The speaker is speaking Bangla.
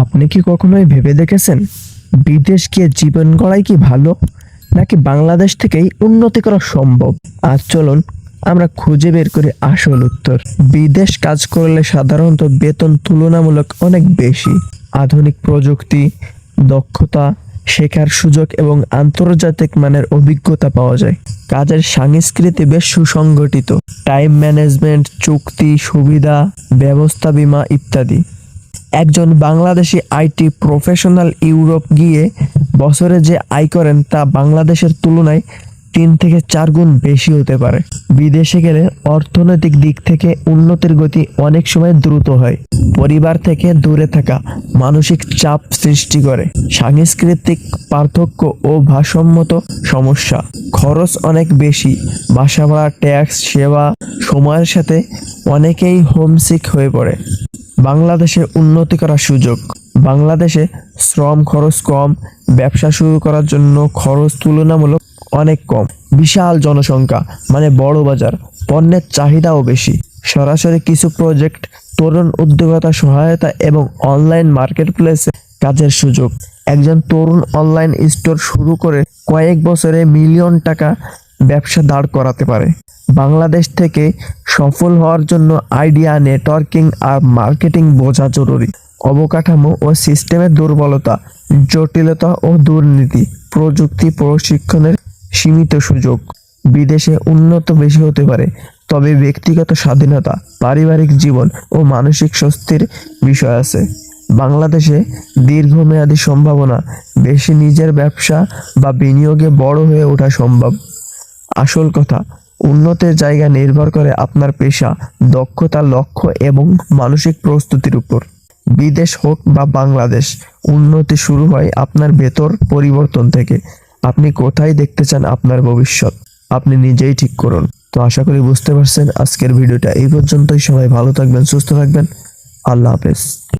আপনি কি কখনোই ভেবে দেখেছেন বিদেশ গিয়ে জীবন গড়াই কি ভালো নাকি বাংলাদেশ থেকেই উন্নতি করা সম্ভব? আজ চলুন আমরা খুঁজে বের করি আসল উত্তর। বিদেশ কাজ করলে সাধারণত বেতন তুলনামূলক অনেক বেশি, আধুনিক প্রযুক্তি, দক্ষতা, শেখার সুযোগ এবং আন্তর্জাতিক মানের অভিজ্ঞতা পাওয়া যায়। কাজের সংস্কৃতি বেশ সুসংগঠিত, টাইম ম্যানেজমেন্ট, চুক্তি সুবিধা, ব্যবস্থা বীমা ইত্যাদি। একজন বাংলাদেশি আইটি প্রফেশনাল ইউরোপ গিয়ে বছরে যে আয় করেন তা বাংলাদেশের তুলনায় 3 থেকে 4 গুণ বেশি হতে পারে। বিদেশে গেলে অর্থনৈতিক দিক থেকে উন্নতির গতি অনেক সময় দ্রুত হয়। পরিবার থেকে দূরে থাকা মানসিক চাপ সৃষ্টি করে, সাংস্কৃতিক পার্থক্য ও ভারসাম্যগত সমস্যা, খরচ অনেক বেশি, বাসা ভাড়া, ট্যাক্স, সেবা, সময়ের সাথে অনেকেই হোমসিক হয়ে পড়ে। বাংলাদেশে উন্নতি করার সুযোগ। বাংলাদেশে শ্রম খরচ কম, ব্যবসা শুরু করার জন্য খরচ তুলনামূলক অনেক কম, বিশাল জনসংখ্যা মানে বড় বাজার, পণ্যের চাহিদাও বেশি, সরাসরি কিছু প্রজেক্ট, তরুণ উদ্যোক্তা সহায়তা এবং অনলাইন মার্কেটপ্লেসে কাজের সুযোগ। একজন তরুণ অনলাইন স্টোর শুরু করে কয়েক বছরে মিলিয়ন টাকা ব্যবসা দাঁড় করাতে পারে। বাংলাদেশ থেকে সফল হওয়ার জন্য আইডিয়া, নেটওয়ার্কিং আর মার্কেটিং বোঝা জরুরি। অবকাঠামো ও সিস্টেমের দুর্বলতা, জটিলতা ও দুর্নীতি, প্রযুক্তি, প্রশিক্ষণের সীমিত সুযোগ। বিদেশে উন্নত বেশি হতে পারে, তবে ব্যক্তিগত স্বাধীনতা, পারিবারিক জীবন ও মানসিক স্বস্তির বিষয় আছে। বাংলাদেশে দীর্ঘমেয়াদী সম্ভাবনা বেশি, নিজের ব্যবসা বা বিনিয়োগে বড় হয়ে ওঠা সম্ভব। আসল কথা, উন্নতির জায়গা নির্ভর করে আপনার পেশা, দক্ষতা, লক্ষ্য এবং মানসিক প্রস্তুতির উপর। বিদেশ হোক বা বাংলাদেশ, উন্নতি শুরু হয় আপনার ভেতর পরিবর্তন থেকে। আপনি কোথায় দেখতে চান আপনার ভবিষ্যৎ, আপনি নিজেই ঠিক করুন। তো আশা করি বুঝতে পারছেন। আজকের ভিডিওটা এই পর্যন্তই। সবাই ভালো থাকবেন, সুস্থ থাকবেন। আল্লাহ হাফেজ।